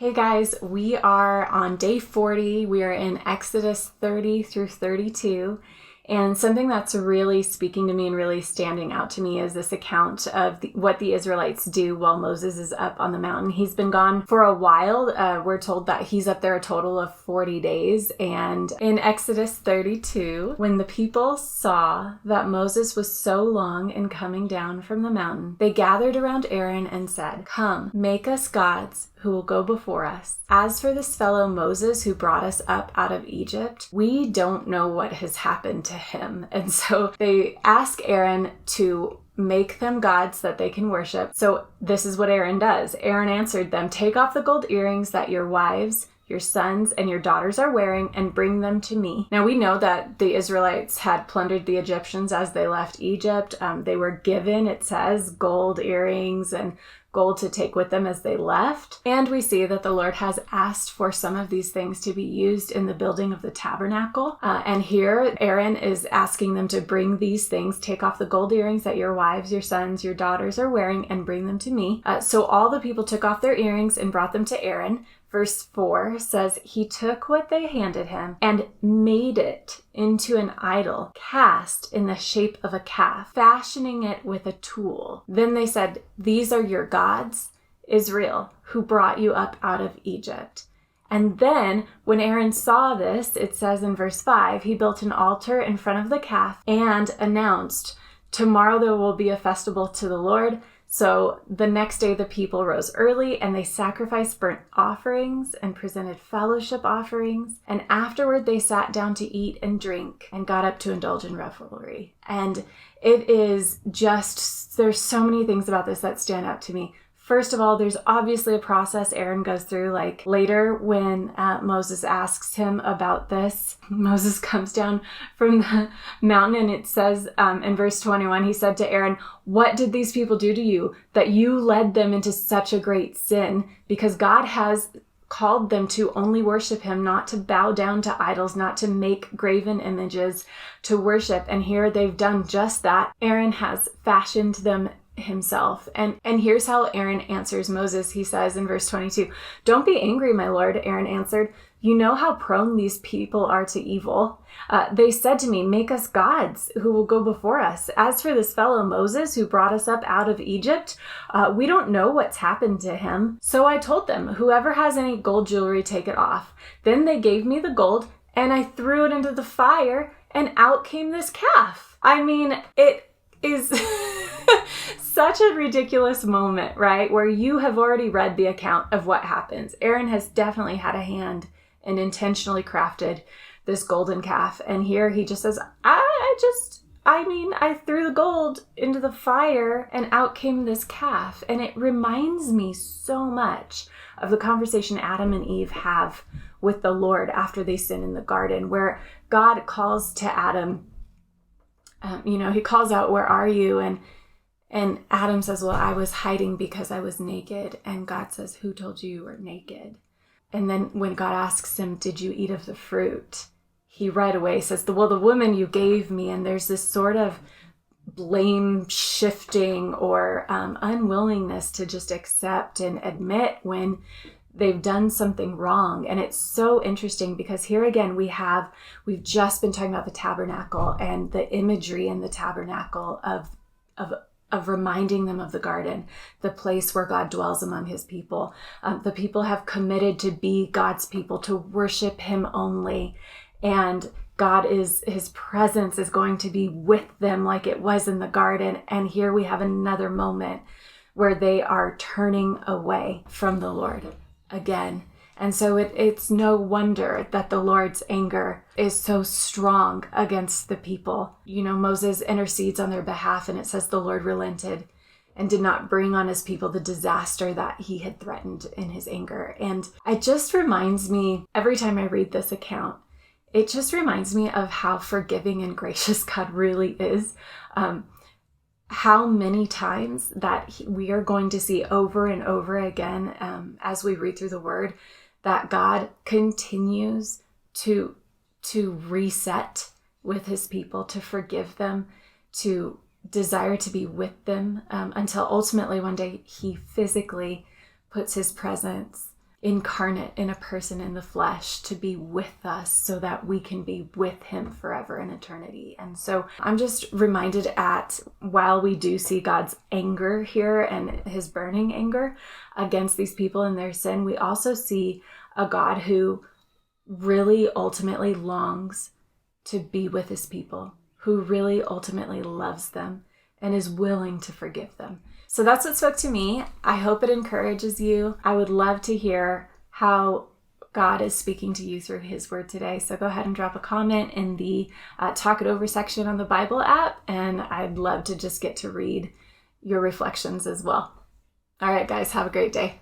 Hey guys, we are on day 40. We are in Exodus 30 through 32. And something that's really speaking to me and really standing out to me is this account of what the Israelites do while Moses is up on the mountain. He's been gone for a while. We're told that he's up there a total of 40 days. And in Exodus 32, when the people saw that Moses was so long in coming down from the mountain, they gathered around Aaron and said, "Come, make us gods who will go before us. As for this fellow Moses who brought us up out of Egypt, we don't know what has happened to him." And so they ask Aaron to make them gods that they can worship. So this is what Aaron does. Aaron answered them, "Take off the gold earrings that your wives, your sons, and your daughters are wearing and bring them to me." Now we know that the Israelites had plundered the Egyptians as they left Egypt. They were given, it says, gold earrings and gold to take with them as they left. And we see that the Lord has asked for some of these things to be used in the building of the tabernacle. And here Aaron is asking them to bring these things, take off the gold earrings that your wives, your sons, your daughters are wearing and bring them to me. So all the people took off their earrings and brought them to Aaron. Verse 4 says, "He took what they handed him and made it into an idol cast in the shape of a calf, fashioning it with a tool. Then they said, 'These are your gods, Israel, who brought you up out of Egypt.'" And then when Aaron saw this, it says in verse 5, he built an altar in front of the calf and announced, "Tomorrow there will be a festival to the Lord." So the next day the people rose early and they sacrificed burnt offerings and presented fellowship offerings. And afterward they sat down to eat and drink and got up to indulge in revelry. And it is just, there's so many things about this that stand out to me. First of all, there's obviously a process Aaron goes through. Like later when Moses asks him about this, Moses comes down from the mountain and it says in verse 21, he said to Aaron, "What did these people do to you that you led them into such a great sin?" Because God has called them to only worship him, not to bow down to idols, not to make graven images to worship. And here they've done just that. Aaron has fashioned them himself. And here's how Aaron answers Moses. He says in verse 22, "Don't be angry, my lord," Aaron answered. "You know how prone these people are to evil. They said to me, 'Make us gods who will go before us.' As for this fellow Moses who brought us up out of Egypt, we don't know what's happened to him. So I told them, 'Whoever has any gold jewelry, take it off.' Then they gave me the gold and I threw it into the fire and out came this calf." I mean, it is such a ridiculous moment, right? Where you have already read the account of what happens. Aaron has definitely had a hand and intentionally crafted this golden calf. And here he just says, I threw the gold into the fire and out came this calf. And it reminds me so much of the conversation Adam and Eve have with the Lord after they sin in the garden, where God calls to Adam, he calls out, "Where are you?" And Adam says, "Well, I was hiding because I was naked." And God says, "Who told you you were naked?" And then when God asks him, "Did you eat of the fruit?" he right away says, "Well, the woman you gave me." And there's this sort of blame shifting or unwillingness to just accept and admit when they've done something wrong. And it's so interesting because here again, we've just been talking about the tabernacle and the imagery in the tabernacle of reminding them of the garden, the place where God dwells among his people. The people have committed to be God's people, to worship him only. And his presence is going to be with them like it was in the garden. And here we have another moment where they are turning away from the Lord again. And so it's no wonder that the Lord's anger is so strong against the people. Moses intercedes on their behalf and it says the Lord relented and did not bring on his people the disaster that he had threatened in his anger. And it just reminds me, every time I read this account, it just reminds me of how forgiving and gracious God really is. How many times that we are going to see over and over again as we read through the word, that God continues to reset with his people, to forgive them, to desire to be with them until ultimately one day he physically puts his presence incarnate in a person in the flesh to be with us so that we can be with him forever in eternity. And so I'm just reminded while we do see God's anger here and his burning anger against these people and their sin, we also see a God who really ultimately longs to be with his people, who really ultimately loves them and is willing to forgive them. So that's what spoke to me. I hope it encourages you. I would love to hear how God is speaking to you through his word today. So go ahead and drop a comment in the Talk It Over section on the Bible app, and I'd love to just get to read your reflections as well. All right, guys, have a great day.